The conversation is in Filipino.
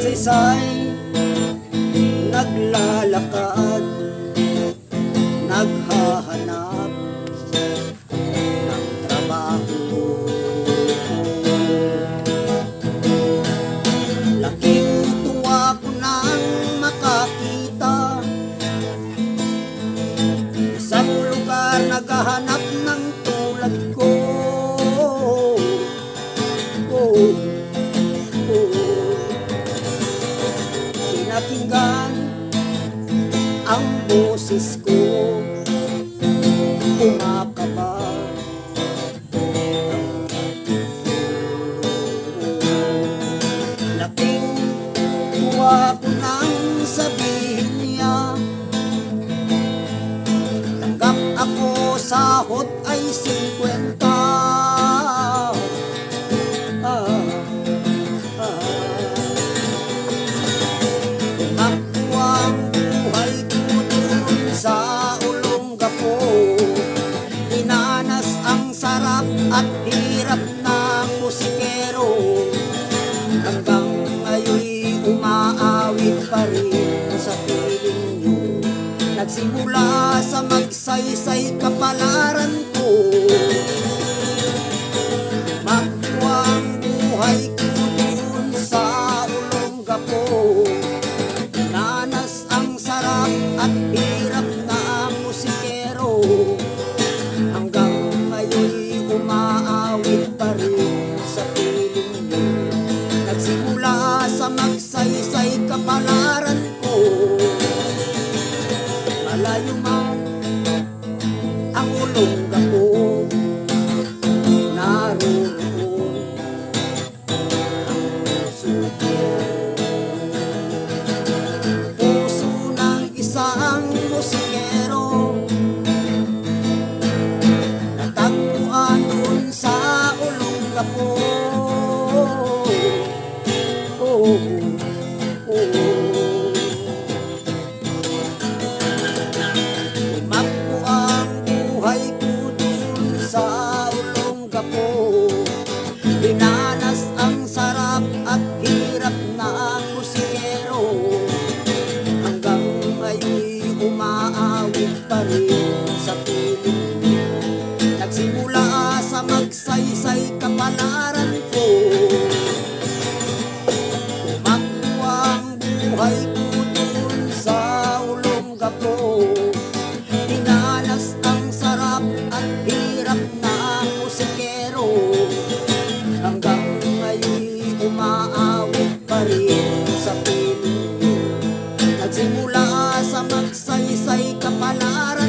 nagsaysay, naglalakad, naghahanap ng trabaho. Laking tuwa ko nang makakita isang lugar naghahanap ng tulad ko. Pinakinggan ang boses ko, kumakabag. Laking tuwa ko nang sabihin niya, tanggap ako, sahod ay 50. Tumakbo ang buhay ko dun sa Olongapo, dinanas ang sarap at hirap ng musikero. Hanggang ngayon'y umaawit pa rin sa piling nyo, nagsimula sa magsaysay kapalaran ko. Tumakbo ang buhay ko dun sa Olongapo, dinanas ang sarap at hirap ng musikero. Hanggang ngayon'y umaawit pa rin sa piling nyo, nagsimula sa magsaysay kapalaran ko. Malayo man ang Olongapo, naroon ang suko. Puso ng isang musikero, natagpuan dun sa Olongapo. Tumakbo ang buhay ko dun sa Olongapo, dinanas ang sarap at hirap ng musikero. Hanggang ngayon'y umaawit pa rin sa piling nyo, nagsimula sa magsaysay kapalaran ko. Tumakbo ang buhay ko dun sa Olongapo, dinanas ang sarap at hirap ng musikero. Hanggang ngayon'y umaawit pa rin sa piling nyo, nagsimula sa magsaysay kapalaran